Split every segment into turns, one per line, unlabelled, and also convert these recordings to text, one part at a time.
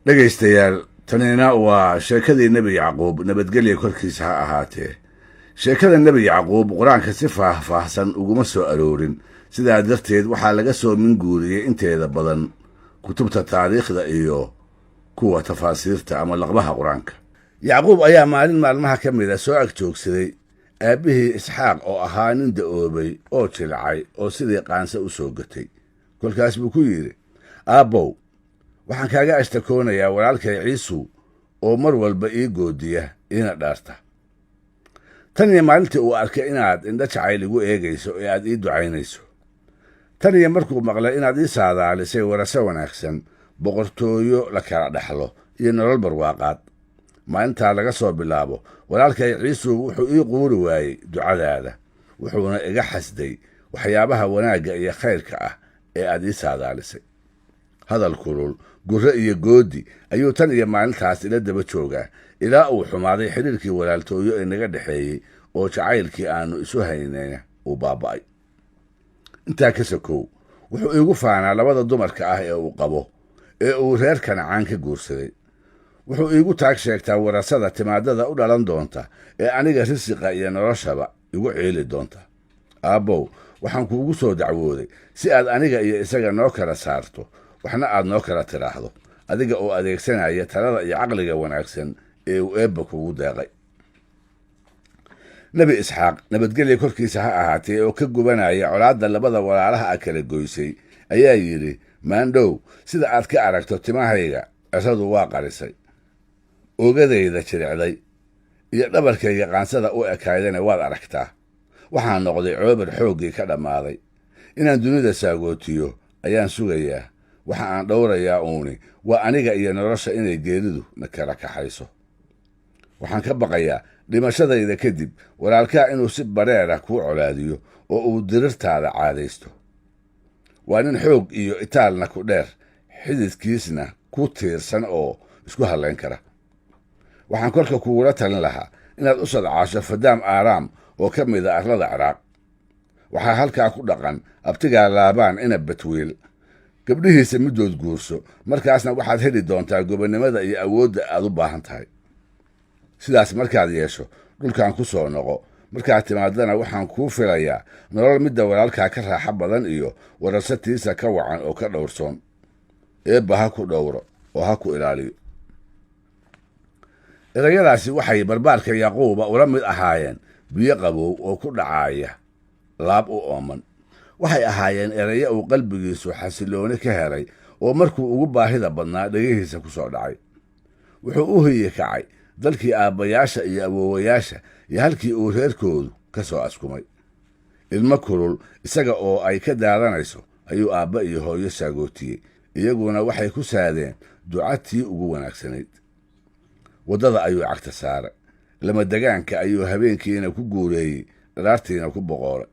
dhegaystayaal tanina waa sheekadii nebi yacquub nabadgelya korkiisa ha ahaatee sheekada nebi yacquub qur-aanka si faahfaahsan uguma soo aroorin sidaa darteed waxaa laga soo minguuriyey inteeda badan kutubta taariikhda iyo kuwa tafaasiirta ama laqbaha qur-aanka. yacquub ayaa maalin maalmaha ka mida soo ag joogsaday aabbihii isxaaq oo ahaa nin da'oobay oo jilcay oo sidii qaanse u soo gatay. kolkaas buu ku yidhi, aabbow, waxaan kaaga ashtakoonayaa walaalkay ciisu oo mar walba ii goodiya iina dhaarta. tan iyo maalintii uu arkay inaad indho jacayl igu eegayso ee aad ii ducaynayso. tan iyo markuu maqlay inaad ii saadaalisay waraso wanaagsan, boqortooyo la kala dhaxlo iyo nolol barwaaqaad. maalintaa laga soo bilaabo walaalkay ciisu wuxuu ii quuri waayey ducadaada, wuxuuna iga xasday waxyaabaha wanaagga iyo khayrka ah ee aad ii saadaalisay. hadal kulul, gurre iyo goodi ayuu tan iyo maalintaas ila daba joogaa ilaa uu xumaaday xidhiirkii walaaltooyo ee naga dhexeeyey oo jacaylkii aannu isu haynayna uu baaba'ay. intaa ka sokow wuxuu iigu faanaa labada dumarka ah ee uu qabo ee uu reer Kancaan ka guursaday. wuxuu iigu taag sheegtaa warasada timaadada u dhalan doonta ee aniga risiqa iyo noloshaba igu ceeli doonta. aabbow, waxaan kuugu soo dacwooday si aad aniga iyo isaga noo kala saarto, waxna aad noo kala tidhaahdo, adiga oo adeegsanaya talada iyo caqliga wanaagsan ee uu eebba kugu deeqay. nebi isxaaq nabadgelya korkiisa ha ahaatee oo ka gubanaya colaadda labada walaalaha a kala goysay ayaa yidhi, maandhow, sida aad ka aragto timahayga ciradu waa qarisay, oogadayda jiricday iyo dhabarkayga qaansada u ekaydana waad aragtaa. waxaan noqday coobar xooggii ka dhammaaday. inaan dunida saagootiyo ayaan sugayaa. waxa aan dhowrayaa uuni waa aniga iyo nolosha inay geeridu na kala kaxayso. waxaan ka baqayaa dhimashadayda kadib walaalkaa inuu si bareera kuu colaadiyo oo uu dirirtaada caadaysto. waa nin xoog iyo itaalna ku dheer, xididkiisna ku tiirsan oo isku hallayn kara. waxaan kolka kugula talin lahaa inaad u sadcaasho Fadaam Aaraam oo ka mid a arlada Ciraaq. waxaa halkaa ku dhaqan abtigaa Laabaan ina Betwiil. gabdhihiisa middood guurso, markaasna waxaad heli doontaa gobonnimada iyo awoodda aad u baahan tahay. sidaas markaad yeesho dhulkan ku soo noqo. markaad timaadana waxaan kuu filayaa nolol midda walaalkaa ka raaxo badan iyo warasatiisa ka wacan oo ka dhowrsoon. eebba ha ku dhowro oo ha ku ilaaliyo. erayadaasi waxay barbaarka yacquuba ula mid ahaayeen biyo qabow oo ku dhacaaya laab u ooman. waxay ahaayeen erayo uu qalbigiisu xasillooni ka helay oo markuu ugu baahida badnaa dhegihiisa ku soo dhacay. wuxuu u hiyi kacay dalkii aabbayaasha iyo awoowayaasha iyo halkii uu reerkoodu ka soo askumay. ilmo kulul isaga oo ay ka daadanayso ayuu aabba iyo hooyo saagootiyey. iyaguna waxay ku saadeen ducatii ugu wanaagsanayd. waddada ayuu cagta saaray. lamadegaanka ayuu habeenkiina ku guureeyey, dharaartiina ku boqoolay.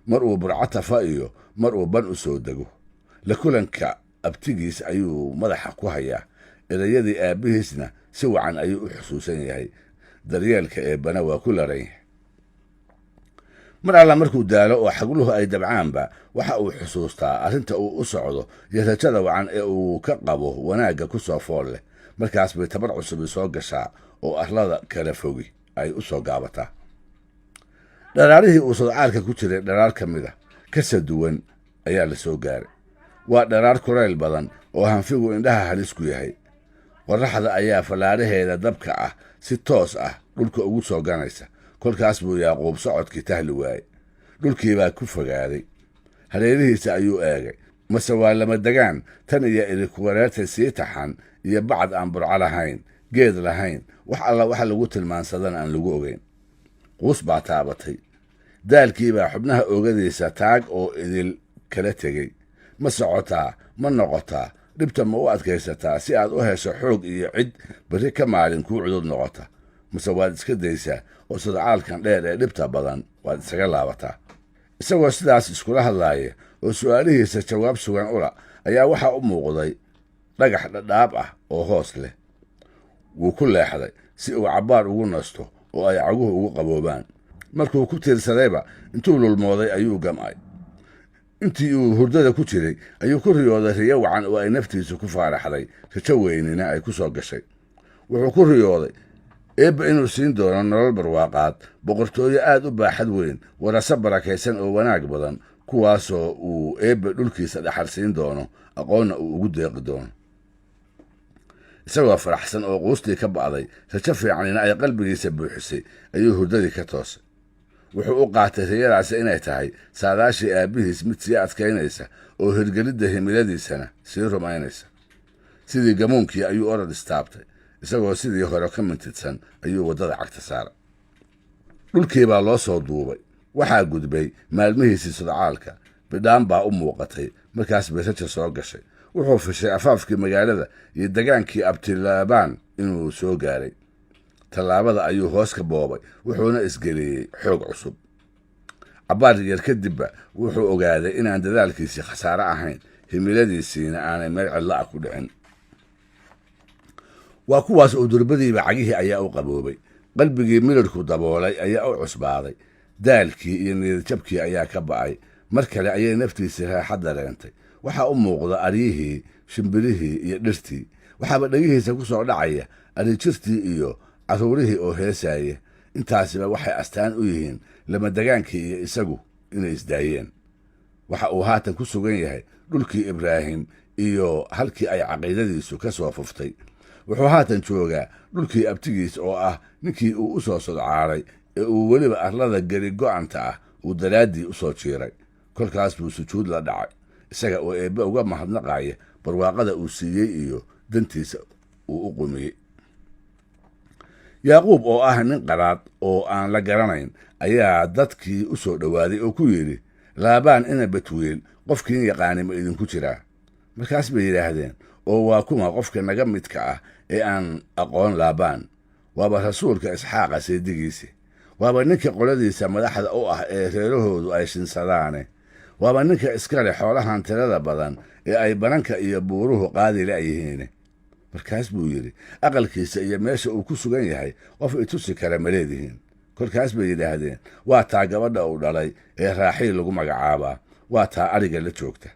mar uu burco tafa iyo mar uu ban u soo dego. la kulanka abtigiis ayuu madaxa ku hayaa. erayadii aabbihiisna si wacan ayuu u xusuusan yahay. daryeelka eebbana waa ku laran yahay. mar alla markuu daalo oo xagluhu ay dabcaanba waxa uu xusuustaa arrinta uu u socdo iyo rajada wacan ee uu ka qabo wanaagga ku soo fool leh. markaas bay tabar cusubi soo gashaa oo arlada kala fogi ay u soo gaabataa. dharaarihii uu sodcaalka ku jiray dharaar ka mida kasa duwan ayaa la soo gaaray. waa dharaar kulayl badan oo hanfigu indhaha halis ku yahay. qorraxda ayaa fallaadhaheeda dabka ah si toos ah dhulka ugu soo ganaysa. kolkaas buu yacquub socodkii tahli waayey. dhulkii baa ku fogaaday. hareerihiisa ayuu eegay. mase waa lamadegaan tan iyo irikuwareerta sii taxan iyo bacad aan burco lahayn, geed lahayn, wax alla waxa lagu tilmaansadana aan lagu ogeyn. quus baa taabatay. daalkii baa xubnaha oogadiisa taag oo idil kala tegey. ma socotaa, ma noqotaa, dhibta ma u adkaysataa si aad u hesho xoog iyo cid berri ka maalin kuu cudud noqota, mase waad iska daysaa oo sodcaalkan dheer ee dhibta badan waad isaga laabataa. isagoo sidaas iskula hadlaaya oo su'aalihiisa jawaab sugan ula ayaa waxaa u muuqday dhagax dhadhaab ah oo hoos leh. wuu ku leexday si uu cabbaar ugu nasto oo ay caguhu ugu qaboobaan. markuu ku tiirsadayba intuu lulmooday ayuu gam'ay. intii uu hurdada ku jiray ayuu ku riyooday riyo wacan oo ay naftiisu ku faaraxday rajo weynina ay ku soo gashay. wuxuu ku riyooday eebba inuu siin doono nolol barwaaqaad, boqortooyo aad u baaxad weyn, waraso barakaysan oo wanaag badan, kuwaasoo uu eebba dhulkiisa dhaxal siin doono, aqoonna uu ugu deeqi doono. isagoo faraxsan oo quustii ka ba'day, rajo fiicanina ay qalbigiisa buuxisay, ayuu hurdadii ka toosay. wuxuu u qaatay riyadaasi inay tahay saadaashii aabbihiis mid sii adkaynaysa oo hirgelidda himiladiisana sii rumaynaysa. sidii gamuunkii ayuu orod istaabtay, isagoo sidii hore ka mintidsan ayuu waddada cagta saaray. dhulkii baa loo soo duubay, waxaa gudbay maalmihiisii sodcaalka, bidhaan baa u muuqatay, markaas bay raja soo gashay. wuxuu fishay afaafkii magaalada iyo degaankii abtilaabaan inuu soo gaaray. tallaabada ayuu hoos ka boobay, wuxuuna isgeliyey xoog cusub. cabbaar yar kadibba wuxuu ogaaday inaan dadaalkiisii khasaare ahayn, himiladiisiina aanay meel cidla ah ku dhicin. waa kuwaas oo durbadiiba cagihii ayaa u qaboobay, qalbigii milidhku daboolay ayaa u cusbaaday, daalkii iyo niyadjabkii ayaa ka ba'ay. mar kale ayay naftiisii raaxa dareentay. waxaa u muuqda aryihii, shimbirihii iyo dhirtii. waxaaba dhegihiisa ku soo dhacaya arijirtii iyo carruurihii oo heesaaya. intaasiba waxay astaan u yihiin lamadegaankii iyo isagu inay isdaayeen. waxa uu haatan ku sugan yahay dhulkii ibraahim iyo halkii ay caqiidadiisu ka soo fuftay. wuxuu haatan joogaa dhulkii abtigiis oo ah ninkii uu u soo sodcaalay ee uu weliba arlada geri go'anta ah uu daraaddii u soo jiiray. kolkaas buu sujuud la dhacay, isaga oo eebbe uga mahadnaqaya barwaaqada uu siiyey iyo dantiisa uu u qumiyey. yacquub oo ah nin qaraad oo aan la garanayn ayaa dadkii u soo dhowaaday oo ku yidhi, laabaan ina betweel qofkiin yaqaani ma idinku jiraa? markaas bay yidhaahdeen, oo waa kuma qofka naga midka ah ee aan aqoon laabaan? waaba rasuulka isxaaqa seedigiisi, waaba ninka qoladiisa madaxda u ah ee reerahoodu ay shinsadaane, waaba ninka iska leh xoolahan tirada badan ee ay bananka iyo buuruhu qaadi la'yihiin. markaas buu yidhi, aqalkiisa iyo meesha uu ku sugan yahay qof itusi kara ma leedihiin? kolkaas bay yidhaahdeen, waa taa gabadha uu dhalay ee raaxiil lagu magacaabaa, waa taa ariga la joogta.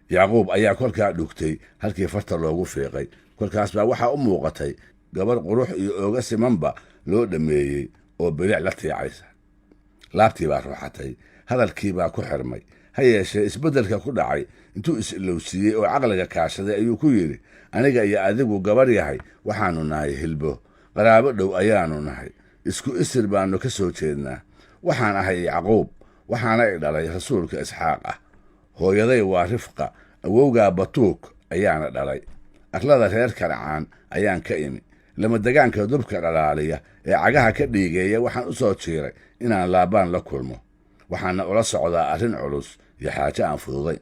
yacquub ayaa kolkaa dhugtay halkii farta loogu fiiqay. kolkaas baa waxaa u muuqatay gabadh qurux iyo ooga simanba loo dhammeeyey oo bilic la tiicaysa. laabtii baa ruuxatay, hadalkii baa ku xirmay. ha yeeshee isbeddelka ku dhacay intuu is-ilowsiiyey oo caqliga kaashaday ayuu ku yidhi, aniga iyo adigu gabarh yahay waxaannu nahay hilbo, qaraabo dhow ayaannu nahay, isku isir baannu ka soo jeednaa. waxaan ahay yacquub, waxaana i dhalay rasuulka isxaaq ah. hooyaday waa rifqa, awowgaa batuuk ayaana dhalay. arlada reer kancaan ayaan ka imi. lamadegaanka dubka dhalaaliya ee cagaha ka dhiigeeya waxaan u soo jiiray inaan laabaan la kulmo. waxaana ula socdaa arrin culus iyo xaajo aan fududay.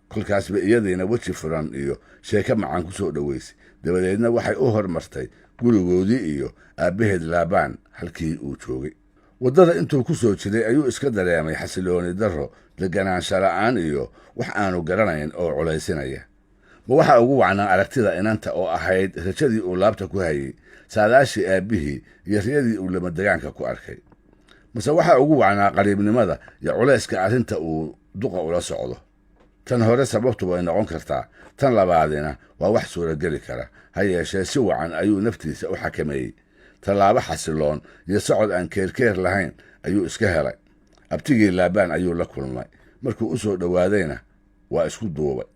kolkaasba iyadiina weji furan iyo sheeko macaan ku soo dhoweysay. dabadeedna waxay u hormartay gurigoodii iyo aabbaheed laabaan halkii uu joogay. waddada intuu ku soo jiray ayuu iska dareemay xasilooni darro, deganaansha la'aan iyo wax aanu garanayn oo culaysinaya. ma waxaa ugu wacnaa aragtida inanta oo ahayd rajadii uu laabta ku hayey, saadaashii aabbihii iyo riyadii uu lamadegaanka ku arkay? mase waxaa ugu wacnaa qariibnimada iyo culayska arrinta uu duqa ula socdo? tan hore sababtu way noqon kartaa, tan labaadina waa wax suurageli kara. ha yeeshee si wacan ayuu naftiisa u xakameeyey. tallaabo xasiloon iyo socod aan keerkeer lahayn ayuu iska helay. abtigii laabaan ayuu la kulmay. markuu u soo dhowaadayna waa isku duubay.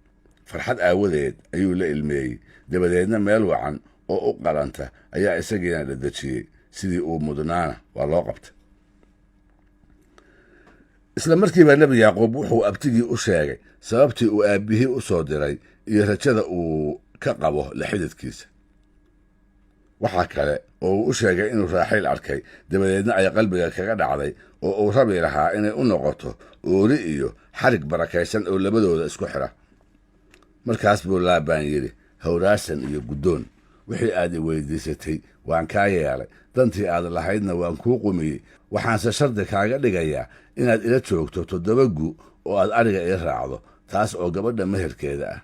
farxad aawadeed ayuu la ilmeeyey. dabadeedna meel wacan oo u qalanta ayaa isagiina dhadejiyey. sidii uu mudnaana waa loo qabtay. isla markiiba nebi yacquub wuxuu abtigii u sheegay sababtii uu aabbihii u soo diray iyo rajada uu ka qabo la xididkiisa. waxaa kale oo uu u sheegay inuu raaxiil arkay, dabadeedna ay qalbiga kaga dhacday oo uu rabi lahaa inay u noqoto oori iyo xarig barakaysan oo labadooda isku xidha. markaas buu laabaan yidhi, hawraasan iyo guddoon, wixii aad i weydiisatay waan kaa yeelay, dantii aad lahaydna waan kuu qumiyey. waxaanse shardi kaaga dhigayaa inaad ila joogto 7 gu oo aad ariga ii raacdo, taas oo gabadha meherkeeda ah.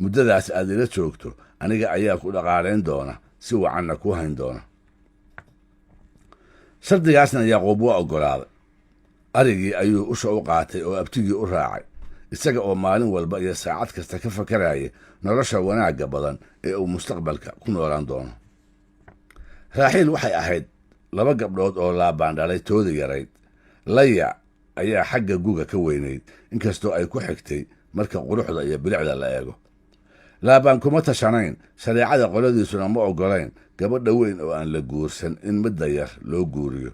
muddadaas aad ila joogto aniga ayaa ku dhaqaalayn doona, si wacanna kuu hayn doona. shardigaasna yacquub waa oggolaaday. arigii ayuu usha u qaatay oo abtigii u raacay, isaga oo maalin walba iyo saacad kasta ka fakaraya nolosha wanaagga badan ee uu mustaqbalka ku noolaan doono. raaxiil waxay ahayd 2 gabdhood oo Laabaan dhalay toodii yarayd. Laya ayaa xagga guga ka weynayd, inkastoo ay ku xigtay marka quruxda iyo bilicda la eego. Laabaan kuma tashanayn, shareecada qoladiisuna ma ogolayn gabadha weyn oo aan la guursan in midda yar loo guuriyo.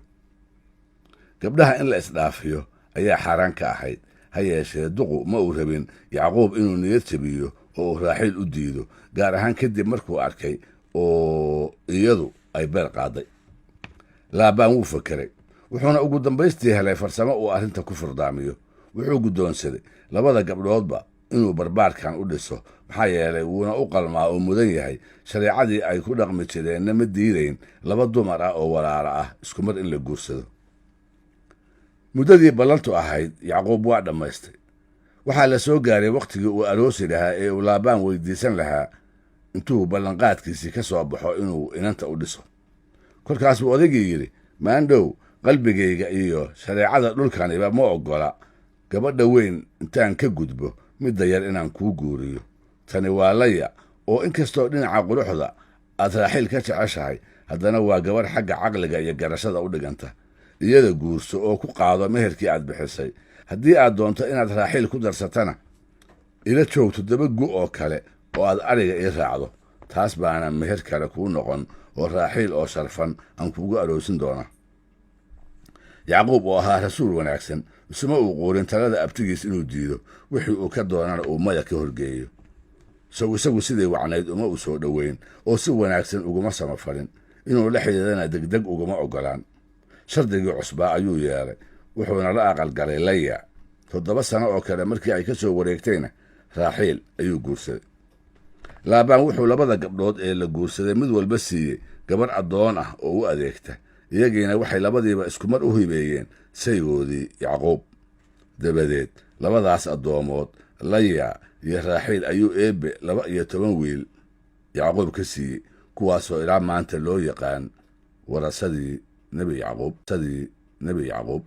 gabdhaha in la isdhaafiyo ayaa xaaraan ka ahayd, ha yeeshee duqu ma uu rabin Yacquub inuu niyad jabiyo oo uu Raaxiil u diido, gaar ahaan kadib markuu arkay oo iyadu ay beer qaaday. Laabaan wuu fakeray, wuxuuna ugu dambaystii helay farsamo uu arrinta ku furdaamiyo. wuxuu guddoonsaday 2 gabdhoodba inuu barbaarkan u dhiso, maxaa yeelay wuuna u qalmaa oo mudan yahay. shareecadii ay ku dhaqmi jireenna ma diidayn 2 dumar ah oo walaalo ah isku mar in la guursado. muddadii ballantu ahayd Yacquub waa dhammaystay. waxaa la soo gaaray wakhtigii uu aroosi lahaa ee uu Laabaan weydiisan lahaa intuu ballanqaadkiisii ka soo baxo inuu inanta u dhiso. kolkaas buu odaygii yidhi, maandhow, qalbigayga iyo shareecada dhulkaniba ma oggola gabadha weyn intaan ka gudbo midda yar inaan kuu guuriyo. tani waa Laya, oo inkastoo dhinaca quruxda aad Raaxiil ka jeceshahay, haddana waa gabarh xagga caqliga iyo garashada u dhiganta. iyada guurso oo ku qaado meherkii aad bixisay. haddii aad doonto inaad Raaxiil ku darsatana, ila joog 7 gu oo kale oo aad ariga ii raacdo. taas baana meher kale kuu noqon oo Raaxiil oo sharfan aan kuugu aroosin doona. Yacquub oo ahaa rasuul wanaagsan, isuma uu quurin talada abtigiis inuu diido, wixii uu ka doonana uu maya ka horgeeyo. isagu sidii wacnayd uma u soo dhoweyn oo si wanaagsan uguma samafalin, inuu la xidhiidana degdeg uguma oggolaan. shardigii cusbaa ayuu yeelay, wuxuuna la aqalgalay Laya. 7 sano oo kale markii ay ka soo wareegtayna Raaxiil ayuu guursaday. Laabaan wuxuu 2 gabdhood ee la guursaday mid walba siiyey gabar addoon ah oo u adeegta, iyagiina waxay labadiiba isku mar u hibeeyeen saygoodii Yacquub. dabadeed 2daas addoomood, Laya iyo Raaxiil, ayuu Eebbe 12 wiil Yacquub ka siiyey, kuwaasoo ilaa maanta loo yaqaan warasadii nebi Yacquub.